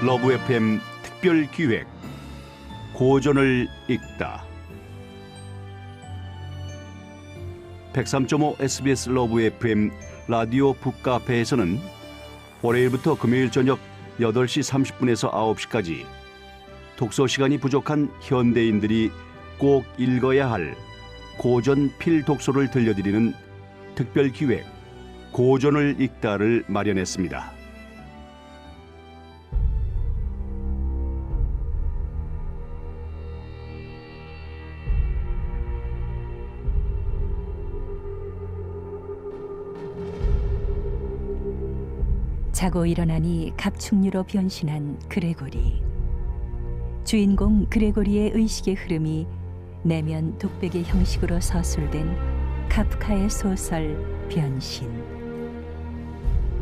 러브 FM 특별 기획 고전을 읽다. 103.5 SBS 러브 FM 라디오 북카페에서는 월요일부터 금요일 저녁 8시 30분에서 9시까지 독서 시간이 부족한 현대인들이 꼭 읽어야 할 고전 필독서를 들려드리는 특별 기획 고전을 읽다를 마련했습니다. 자고 일어나니 갑충류로 변신한 그레고리. 주인공 그레고리의 의식의 흐름이 내면 독백의 형식으로 서술된 카프카의 소설 변신.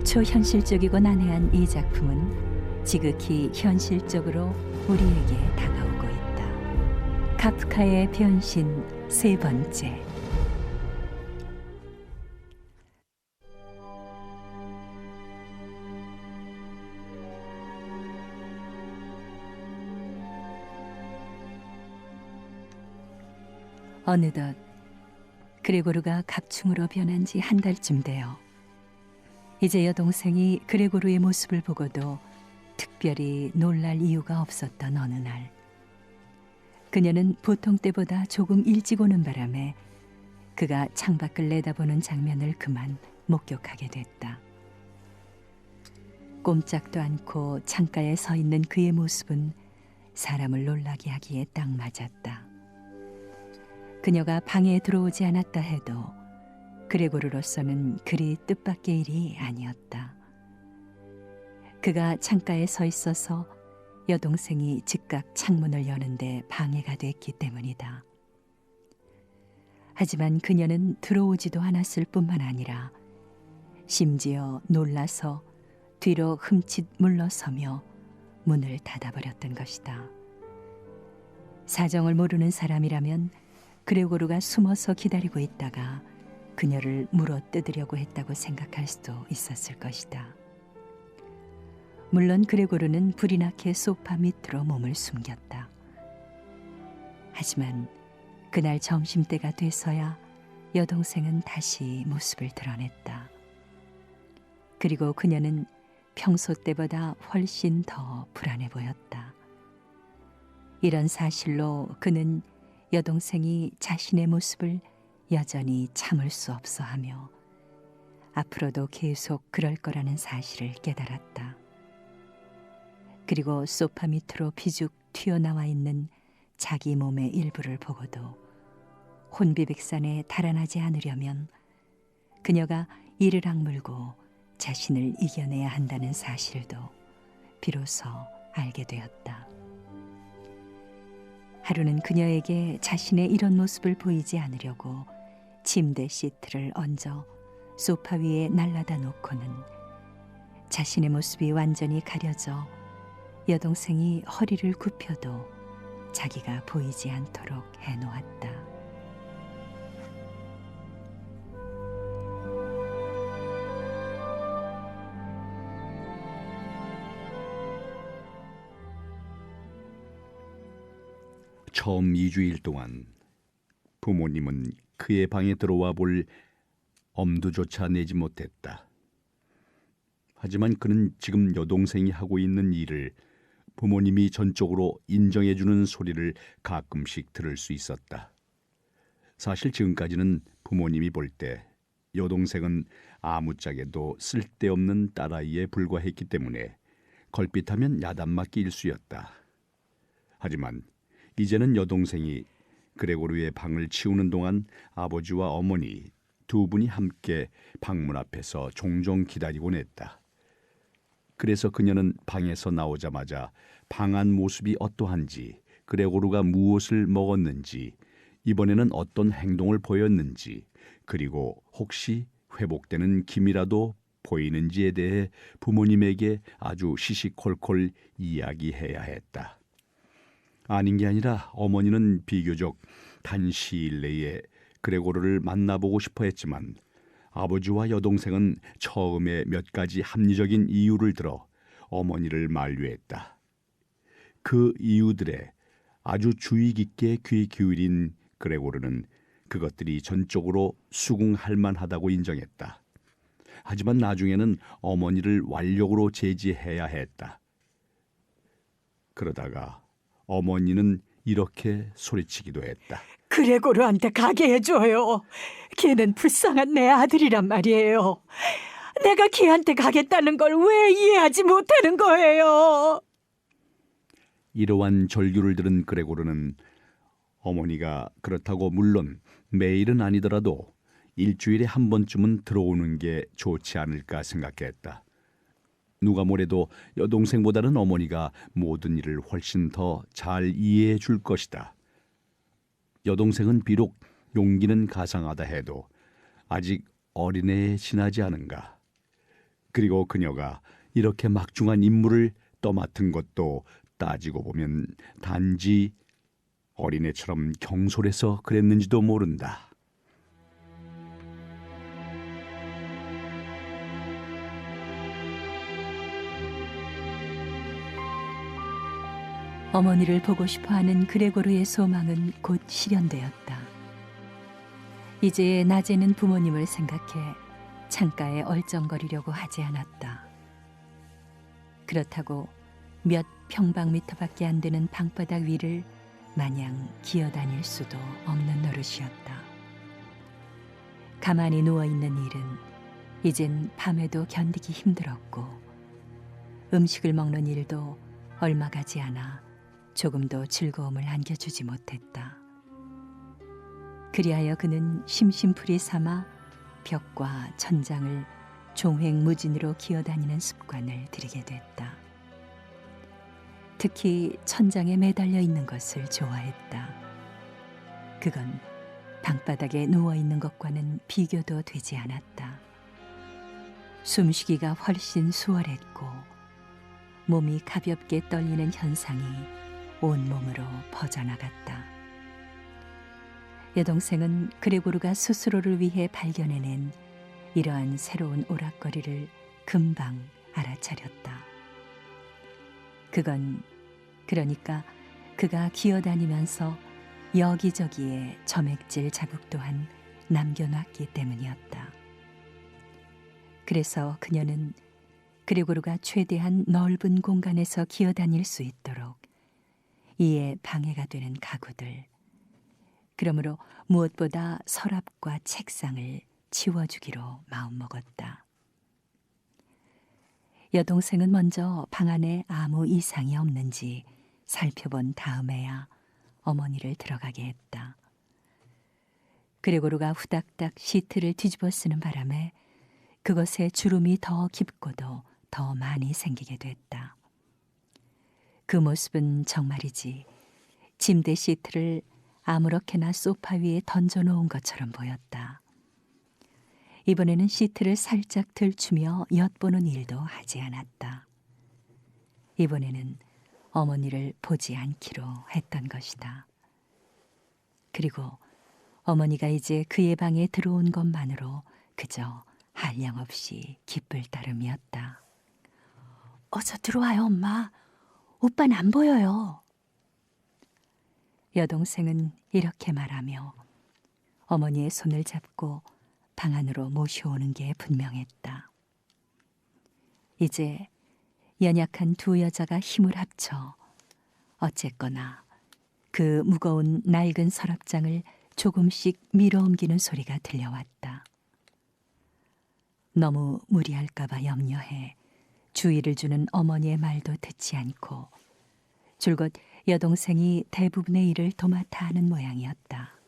초현실적이고 난해한 이 작품은 지극히 현실적으로 우리에게 다가오고 있다. 카프카의 변신 세 번째. 어느덧 그레고르가 갑충으로 변한 지 한 달쯤 되어 이제 여동생이 그레고르의 모습을 보고도 특별히 놀랄 이유가 없었던 어느 날, 그녀는 보통 때보다 조금 일찍 오는 바람에 그가 창밖을 내다보는 장면을 그만 목격하게 됐다. 꼼짝도 않고 창가에 서 있는 그의 모습은 사람을 놀라게 하기에 딱 맞았다. 그녀가 방에 들어오지 않았다 해도 그레고르로서는 그리 뜻밖의 일이 아니었다. 그가 창가에 서 있어서 여동생이 즉각 창문을 여는데 방해가 됐기 때문이다. 하지만 그녀는 들어오지도 않았을 뿐만 아니라 심지어 놀라서 뒤로 흠칫 물러서며 문을 닫아버렸던 것이다. 사정을 모르는 사람이라면 그레고르가 숨어서 기다리고 있다가 그녀를 물어뜯으려고 했다고 생각할 수도 있었을 것이다. 물론 그레고르는 불이 나게 소파 밑으로 몸을 숨겼다. 하지만 그날 점심때가 돼서야 여동생은 다시 모습을 드러냈다. 그리고 그녀는 평소 때보다 훨씬 더 불안해 보였다. 이런 사실로 그는 여동생이 자신의 모습을 여전히 참을 수 없어 하며 앞으로도 계속 그럴 거라는 사실을 깨달았다. 그리고 소파 밑으로 비죽 튀어나와 있는 자기 몸의 일부를 보고도 혼비백산에 달아나지 않으려면 그녀가 이를 악물고 자신을 이겨내야 한다는 사실도 비로소 알게 되었다. 하루는 그녀에게 자신의 이런 모습을 보이지 않으려고 침대 시트를 얹어 소파 위에 날라다 놓고는 자신의 모습이 완전히 가려져 여동생이 허리를 굽혀도 자기가 보이지 않도록 해놓았다. 처음 2주일 동안 부모님은 그의 방에 들어와 볼 엄두조차 내지 못했다. 하지만 그는 지금 여동생이 하고 있는 일을 부모님이 전적으로 인정해주는 소리를 가끔씩 들을 수 있었다. 사실 지금까지는 부모님이 볼 때 여동생은 아무짝에도 쓸데없는 딸아이에 불과했기 때문에 걸핏하면 야단맞기 일쑤였다. 하지만 이제는 여동생이 그레고르의 방을 치우는 동안 아버지와 어머니 두 분이 함께 방문 앞에서 종종 기다리곤 했다. 그래서 그녀는 방에서 나오자마자 방 안 모습이 어떠한지, 그레고르가 무엇을 먹었는지, 이번에는 어떤 행동을 보였는지, 그리고 혹시 회복되는 기미라도 보이는지에 대해 부모님에게 아주 시시콜콜 이야기해야 했다. 아닌 게 아니라 어머니는 비교적 단시일 내에 그레고르를 만나보고 싶어 했지만 아버지와 여동생은 처음에 몇 가지 합리적인 이유를 들어 어머니를 만류했다. 그 이유들에 아주 주의 깊게 귀 기울인 그레고르는 그것들이 전적으로 수긍할 만하다고 인정했다. 하지만 나중에는 어머니를 완력으로 제지해야 했다. 그러다가 어머니는 이렇게 소리치기도 했다. 그레고르한테 가게 해줘요. 걔는 불쌍한 내 아들이란 말이에요. 내가 걔한테 가겠다는 걸 왜 이해하지 못하는 거예요? 이러한 절규를 들은 그레고르는 어머니가 그렇다고 물론 매일은 아니더라도 일주일에 한 번쯤은 들어오는 게 좋지 않을까 생각했다. 누가 뭐래도 여동생보다는 어머니가 모든 일을 훨씬 더 잘 이해해 줄 것이다. 여동생은 비록 용기는 가상하다 해도 아직 어린애에 지나지 않은가. 그리고 그녀가 이렇게 막중한 임무를 떠맡은 것도 따지고 보면 단지 어린애처럼 경솔해서 그랬는지도 모른다. 어머니를 보고 싶어하는 그레고르의 소망은 곧 실현되었다. 이제 낮에는 부모님을 생각해 창가에 얼쩡거리려고 하지 않았다. 그렇다고 몇 평방미터밖에 안 되는 방바닥 위를 마냥 기어다닐 수도 없는 노릇이었다. 가만히 누워있는 일은 이젠 밤에도 견디기 힘들었고, 음식을 먹는 일도 얼마 가지 않아 조금도 즐거움을 안겨주지 못했다. 그리하여 그는 심심풀이 삼아 벽과 천장을 종횡무진으로 기어다니는 습관을 들이게 됐다. 특히 천장에 매달려 있는 것을 좋아했다. 그건 방바닥에 누워있는 것과는 비교도 되지 않았다. 숨쉬기가 훨씬 수월했고 몸이 가볍게 떨리는 현상이 온몸으로 퍼져나갔다. 여동생은 그레고르가 스스로를 위해 발견해낸 이러한 새로운 오락거리를 금방 알아차렸다. 그건 그러니까 그가 기어다니면서 여기저기에 점액질 자국 또한 남겨놨기 때문이었다. 그래서 그녀는 그레고르가 최대한 넓은 공간에서 기어다닐 수 있도록 이에 방해가 되는 가구들, 그러므로 무엇보다 서랍과 책상을 치워주기로 마음먹었다. 여동생은 먼저 방 안에 아무 이상이 없는지 살펴본 다음에야 어머니를 들어가게 했다. 그레고르가 후닥닥 시트를 뒤집어 쓰는 바람에 그것에 주름이 더 깊고도 더 많이 생기게 됐다. 그 모습은 정말이지 침대 시트를 아무렇게나 소파 위에 던져놓은 것처럼 보였다. 이번에는 시트를 살짝 들추며 엿보는 일도 하지 않았다. 이번에는 어머니를 보지 않기로 했던 것이다. 그리고 어머니가 이제 그의 방에 들어온 것만으로 그저 한량없이 기쁠 따름이었다. 어서 들어와요, 엄마. 오빠는 안 보여요. 여동생은 이렇게 말하며 어머니의 손을 잡고 방 안으로 모셔오는 게 분명했다. 이제 연약한 두 여자가 힘을 합쳐 어쨌거나 그 무거운 낡은 서랍장을 조금씩 밀어옮기는 소리가 들려왔다. 너무 무리할까봐 염려해 주의를 주는 어머니의 말도 듣지 않고 줄곧 여동생이 대부분의 일을 도맡아 하는 모양이었다.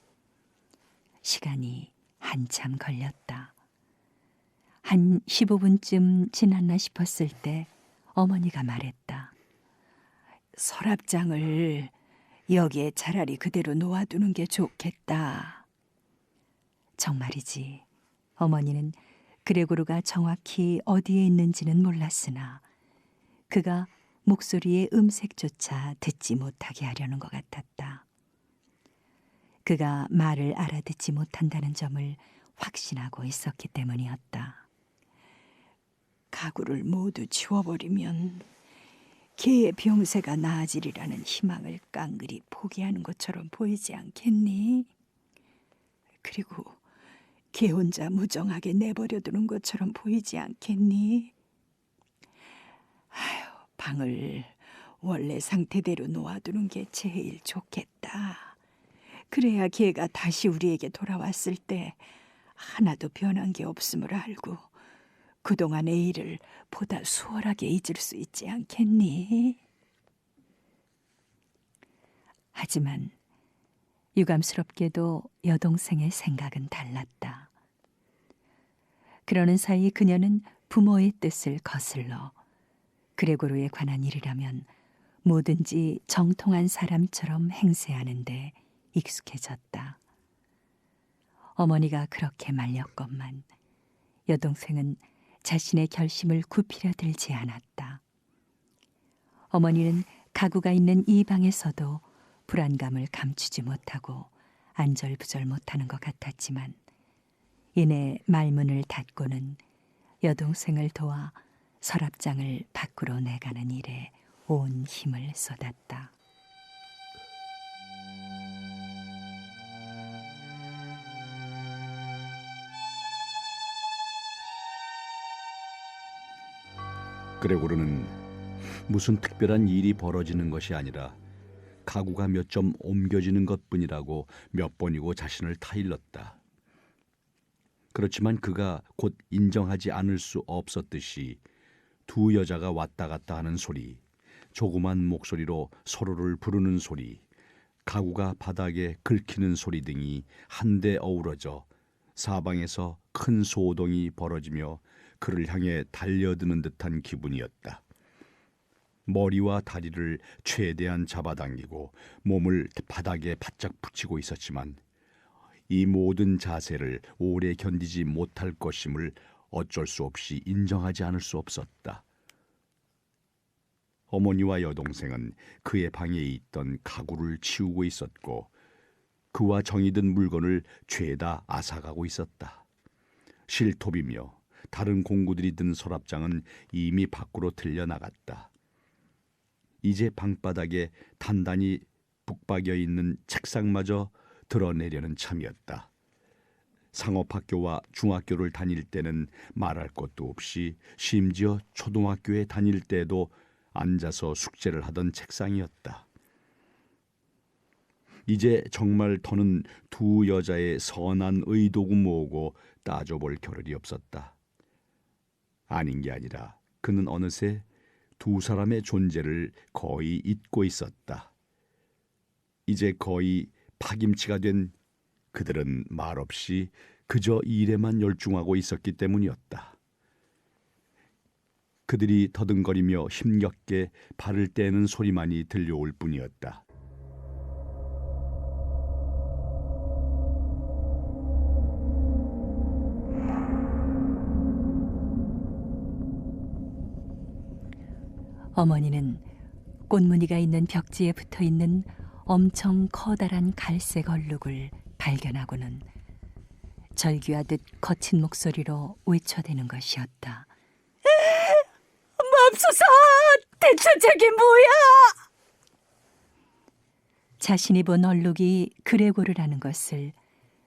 시간이 한참 걸렸다. 한 15분쯤 지났나 싶었을 때 어머니가 말했다. 서랍장을 여기에 차라리 그대로 놓아두는 게 좋겠다. 정말이지. 어머니는 그레고르가 정확히 어디에 있는지는 몰랐으나 그가 목소리의 음색조차 듣지 못하게 하려는 것 같았다. 그가 말을 알아듣지 못한다는 점을 확신하고 있었기 때문이었다. 가구를 모두 치워버리면 개의 병세가 나아지리라는 희망을 깡그리 포기하는 것처럼 보이지 않겠니? 그리고 개 혼자 무정하게 내버려두는 것처럼 보이지 않겠니? 방을 원래 상태대로 놓아두는 게 제일 좋겠다. 그래야 개가 다시 우리에게 돌아왔을 때 하나도 변한 게 없음을 알고 그동안의 일을 보다 수월하게 잊을 수 있지 않겠니? 하지만 유감스럽게도 여동생의 생각은 달랐다. 그러는 사이 그녀는 부모의 뜻을 거슬러 그레고르에 관한 일이라면 뭐든지 정통한 사람처럼 행세하는데 익숙해졌다. 어머니가 그렇게 말렸건만 여동생은 자신의 결심을 굽히려 들지 않았다. 어머니는 가구가 있는 이 방에서도 불안감을 감추지 못하고 안절부절 못하는 것 같았지만 이내 말문을 닫고는 여동생을 도와 서랍장을 밖으로 내가는 일에 온 힘을 쏟았다. 그레고르는 무슨 특별한 일이 벌어지는 것이 아니라 가구가 몇 점 옮겨지는 것뿐이라고 몇 번이고 자신을 타일렀다. 그렇지만 그가 곧 인정하지 않을 수 없었듯이 두 여자가 왔다 갔다 하는 소리, 조그만 목소리로 서로를 부르는 소리, 가구가 바닥에 긁히는 소리 등이 한데 어우러져 사방에서 큰 소동이 벌어지며 그를 향해 달려드는 듯한 기분이었다. 머리와 다리를 최대한 잡아당기고 몸을 바닥에 바짝 붙이고 있었지만 이 모든 자세를 오래 견디지 못할 것임을 어쩔 수 없이 인정하지 않을 수 없었다. 어머니와 여동생은 그의 방에 있던 가구를 치우고 있었고 그와 정이 든 물건을 죄다 앗아가고 있었다. 실톱이며 다른 공구들이 든 서랍장은 이미 밖으로 들려나갔다. 이제 방바닥에 단단히 북박여 있는 책상마저 드러내려는 참이었다. 상업학교와 중학교를 다닐 때는 말할 것도 없이 심지어 초등학교에 다닐 때도 앉아서 숙제를 하던 책상이었다. 이제 정말 더는 두 여자의 선한 의도고 뭐고 따져볼 겨를이 없었다. 아닌 게 아니라 그는 어느새 두 사람의 존재를 거의 잊고 있었다. 이제 거의 파김치가 된 그들은 말없이 그저 일에만 열중하고 있었기 때문이었다. 그들이 더듬거리며 힘겹게 발을 떼는 소리만이 들려올 뿐이었다. 어머니는 꽃무늬가 있는 벽지에 붙어있는 엄청 커다란 갈색 얼룩을 발견하고는 절규하듯 거친 목소리로 외쳐대는 것이었다. 맙소사! 대체 저게 뭐야? 자신이 본 얼룩이 그레고르라는 것을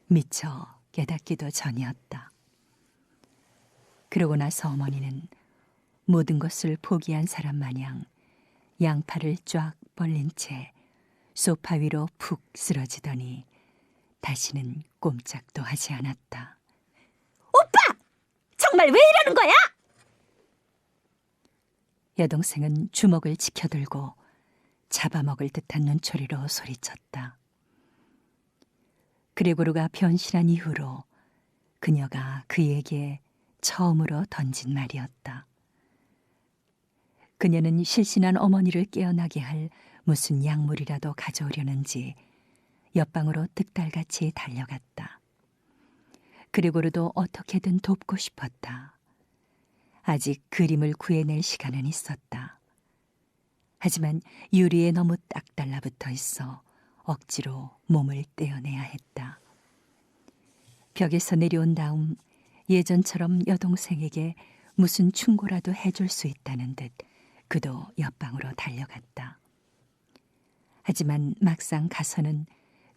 미처 깨닫기도 전이었다. 그러고 나서 어머니는 모든 것을 포기한 사람 마냥 양팔을 쫙 벌린 채 소파 위로 푹 쓰러지더니 다시는 꼼짝도 하지 않았다. 오빠! 정말 왜 이러는 거야? 여동생은 주먹을 치켜들고 잡아먹을 듯한 눈초리로 소리쳤다. 그레고르가 변신한 이후로 그녀가 그에게 처음으로 던진 말이었다. 그녀는 실신한 어머니를 깨어나게 할 무슨 약물이라도 가져오려는지 옆방으로 득달같이 달려갔다. 그레고르도 어떻게든 돕고 싶었다. 아직 그림을 구해낼 시간은 있었다. 하지만 유리에 너무 딱 달라붙어 있어 억지로 몸을 떼어내야 했다. 벽에서 내려온 다음 예전처럼 여동생에게 무슨 충고라도 해줄 수 있다는 듯 그도 옆방으로 달려갔다. 하지만 막상 가서는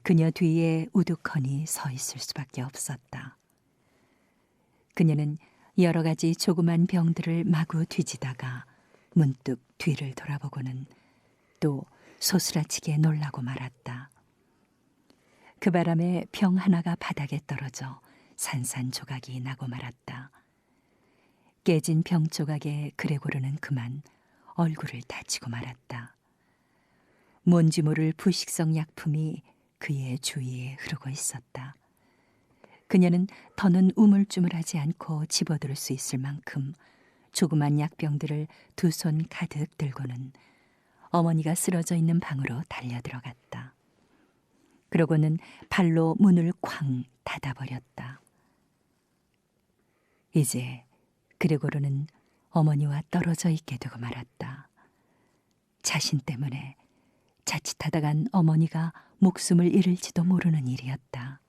그녀 뒤에 우두커니 서 있을 수밖에 없었다. 그녀는 여러 가지 조그만 병들을 마구 뒤지다가 문득 뒤를 돌아보고는 또 소스라치게 놀라고 말았다. 그 바람에 병 하나가 바닥에 떨어져 산산조각이 나고 말았다. 깨진 병 조각에 그레고르는 그만 얼굴을 다치고 말았다. 뭔지 모를 부식성 약품이 그의 주위에 흐르고 있었다. 그녀는 더는 우물쭈물하지 않고 집어들 수 있을 만큼 조그만 약병들을 두 손 가득 들고는 어머니가 쓰러져 있는 방으로 달려들어갔다. 그러고는 발로 문을 쾅 닫아버렸다. 이제 그레고르는 어머니와 떨어져 있게 되고 말았다. 자신 때문에 자칫하다간 어머니가 목숨을 잃을지도 모르는 일이었다.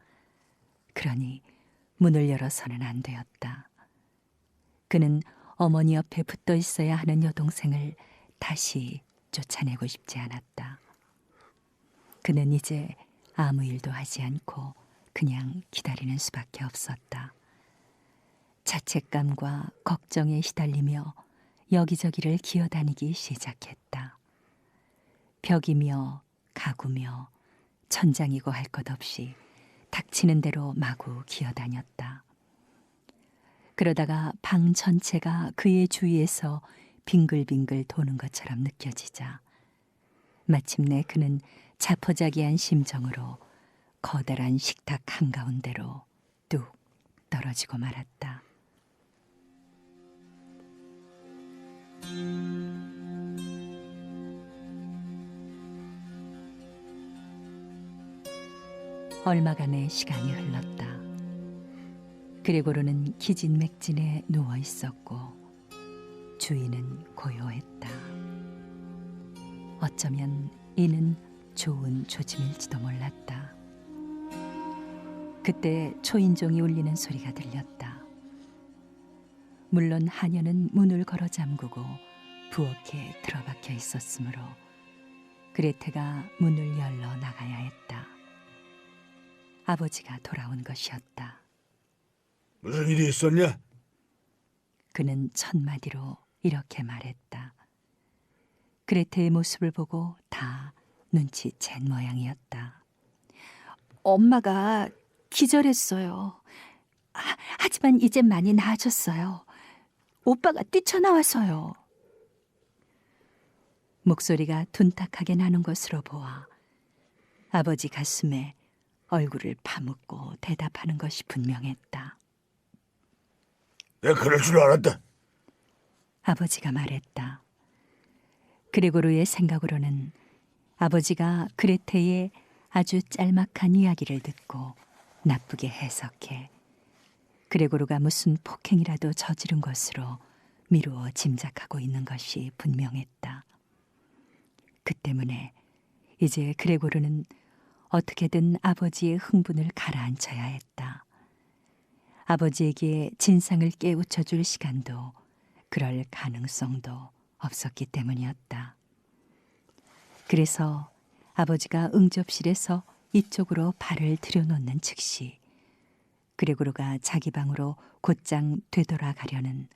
그러니 문을 열어서는 안 되었다. 그는 어머니 옆에 붙어 있어야 하는 여동생을 다시 쫓아내고 싶지 않았다. 그는 이제 아무 일도 하지 않고 그냥 기다리는 수밖에 없었다. 자책감과 걱정에 시달리며 여기저기를 기어다니기 시작했다. 벽이며 가구며 천장이고 할 것 없이 닥치는 대로 마구 기어다녔다. 그러다가 방 전체가 그의 주위에서 빙글빙글 도는 것처럼 느껴지자 마침내 그는 자포자기한 심정으로 커다란 식탁 한가운데로 뚝 떨어지고 말았다. 얼마간의 시간이 흘렀다. 그레고르는 기진맥진에 누워 있었고 주인은 고요했다. 어쩌면 이는 좋은 조짐일지도 몰랐다. 그때 초인종이 울리는 소리가 들렸다. 물론 하녀는 문을 걸어 잠그고 부엌에 들어박혀 있었으므로 그레테가 문을 열러 나가야 했다. 아버지가 돌아온 것이었다. 무슨 일이 있었냐? 그는 첫마디로 이렇게 말했다. 그레테의 모습을 보고 다 눈치챈 모양이었다. 엄마가 기절했어요. 하지만 이젠 많이 나아졌어요. 오빠가 뛰쳐나와서요. 목소리가 둔탁하게 나는 것으로 보아 아버지 가슴에 얼굴을 파묻고 대답하는 것이 분명했다. 내가 그럴 줄 알았다. 아버지가 말했다. 그레고르의 생각으로는 아버지가 그레테의 아주 짤막한 이야기를 듣고 나쁘게 해석해 그레고르가 무슨 폭행이라도 저지른 것으로 미루어 짐작하고 있는 것이 분명했다. 그 때문에 이제 그레고르는 어떻게든 아버지의 흥분을 가라앉혀야 했다. 아버지에게 진상을 깨우쳐줄 시간도 그럴 가능성도 없었기 때문이었다. 그래서 아버지가 응접실에서 이쪽으로 발을 들여놓는 즉시 그레고르가 자기 방으로 곧장 되돌아가려는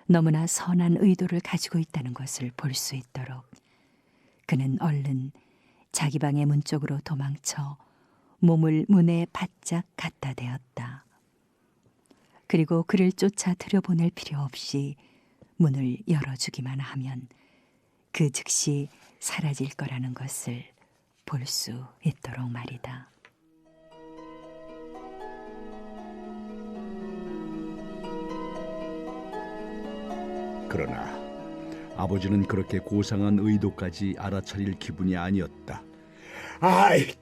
너무나 선한 의도를 가지고 있다는 것을 볼 수 있도록 그는 얼른 자기 방의 문 쪽으로 도망쳐 몸을 문에 바짝 갖다 대었다. 그리고 그를 쫓아 들여보낼 필요 없이 문을 열어주기만 하면 그 즉시 사라질 거라는 것을 볼 수 있도록 말이다. 그러나 아버지는 그렇게 고상한 의도까지 알아차릴 기분이 아니었다. 아이,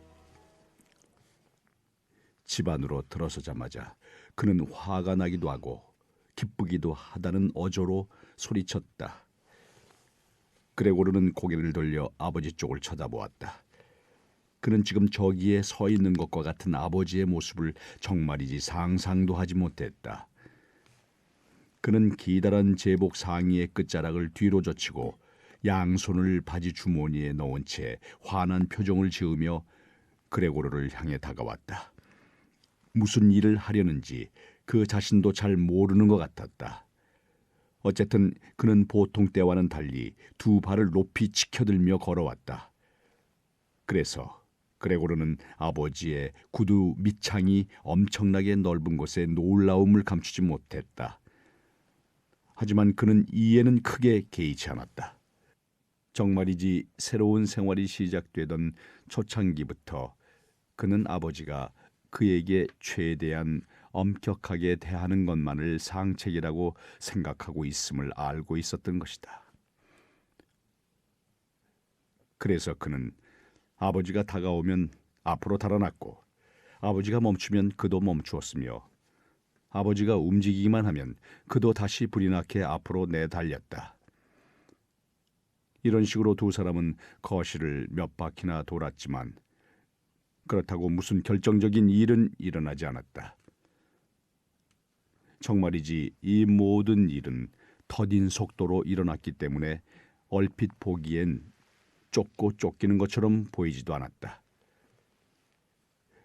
집 안으로 들어서자마자 그는 화가 나기도 하고 기쁘기도 하다는 어조로 소리쳤다. 그레고르는 고개를 돌려 아버지 쪽을 쳐다보았다. 그는 지금 저기에 서 있는 것과 같은 아버지의 모습을 정말이지 상상도 하지 못했다. 그는 기다란 제복 상의의 끝자락을 뒤로 젖히고 양손을 바지 주머니에 넣은 채 환한 표정을 지으며 그레고르를 향해 다가왔다. 무슨 일을 하려는지 그 자신도 잘 모르는 것 같았다. 어쨌든 그는 보통 때와는 달리 두 발을 높이 치켜들며 걸어왔다. 그래서 그레고르는 아버지의 구두 밑창이 엄청나게 넓은 곳에 놀라움을 감추지 못했다. 하지만 그는 이에는 크게 개의치 않았다. 정말이지 새로운 생활이 시작되던 초창기부터 그는 아버지가 그에게 최대한 엄격하게 대하는 것만을 상책이라고 생각하고 있음을 알고 있었던 것이다. 그래서 그는 아버지가 다가오면 앞으로 달아났고 아버지가 멈추면 그도 멈추었으며 아버지가 움직이기만 하면 그도 다시 불이 나게 앞으로 내달렸다. 이런 식으로 두 사람은 거실을 몇 바퀴나 돌았지만 그렇다고 무슨 결정적인 일은 일어나지 않았다. 정말이지 이 모든 일은 더딘 속도로 일어났기 때문에 얼핏 보기엔 쫓고 쫓기는 것처럼 보이지도 않았다.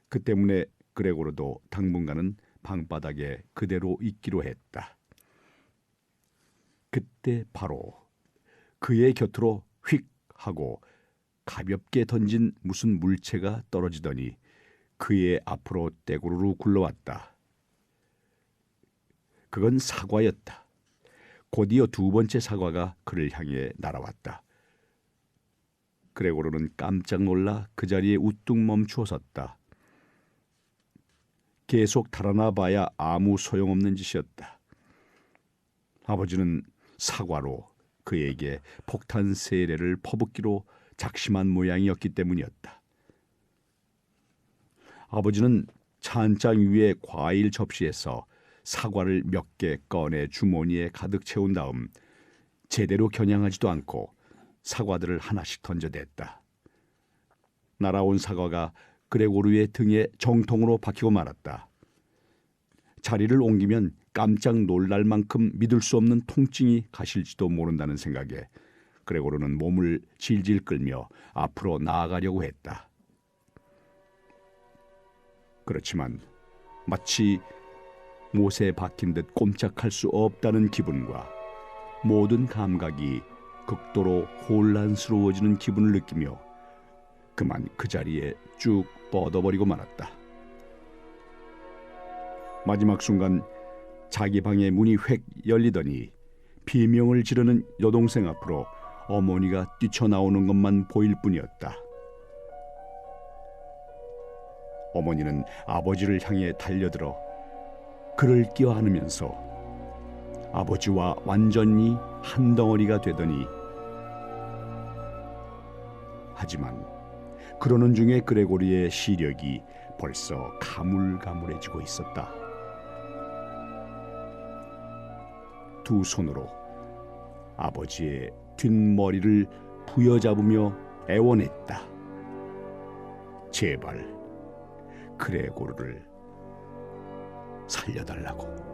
그 때문에 그레고르도 당분간은 방바닥에 그대로 있기로 했다. 그때 바로 그의 곁으로 휙 하고 가볍게 던진 무슨 물체가 떨어지더니 그의 앞으로 떼구르르 굴러왔다. 그건 사과였다. 곧이어 두 번째 사과가 그를 향해 날아왔다. 그레고르는 깜짝 놀라 그 자리에 우뚝 멈추어 섰다. 계속 달아나 봐야 아무 소용없는 짓이었다. 아버지는 사과로 그에게 폭탄 세례를 퍼붓기로 작심한 모양이었기 때문이었다. 아버지는 찬장 위에 과일 접시에서 사과를 몇 개 꺼내 주머니에 가득 채운 다음 제대로 겨냥하지도 않고 사과들을 하나씩 던져댔다. 날아온 사과가 그레고르의 등에 정통으로 박히고 말았다. 자리를 옮기면 깜짝 놀랄 만큼 믿을 수 없는 통증이 가실지도 모른다는 생각에 그레고르는 몸을 질질 끌며 앞으로 나아가려고 했다. 그렇지만 마치 못에 박힌 듯 꼼짝할 수 없다는 기분과 모든 감각이 극도로 혼란스러워지는 기분을 느끼며 그만 그 자리에 쭉 뻗어버리고 말았다. 마지막 순간 자기 방의 문이 획 열리더니 비명을 지르는 여동생 앞으로 어머니가 뛰쳐나오는 것만 보일 뿐이었다. 어머니는 아버지를 향해 달려들어 그를 껴안으면서 아버지와 완전히 한 덩어리가 되더니 하지만 그러는 중에 그레고리의 시력이 벌써 가물가물해지고 있었다. 두 손으로 아버지의 뒷머리를 부여잡으며 애원했다. 제발 그레고르를 살려달라고.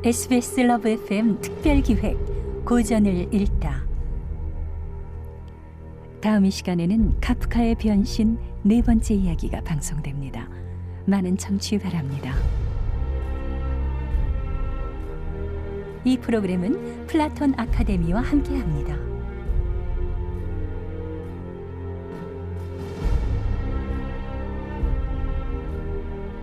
SBS 러브 FM 특별기획 고전을 읽다. 다음 이 시간에는 카프카의 변신 네 번째 이야기가 방송됩니다. 많은 청취 바랍니다. 이 프로그램은 플라톤 아카데미와 함께합니다.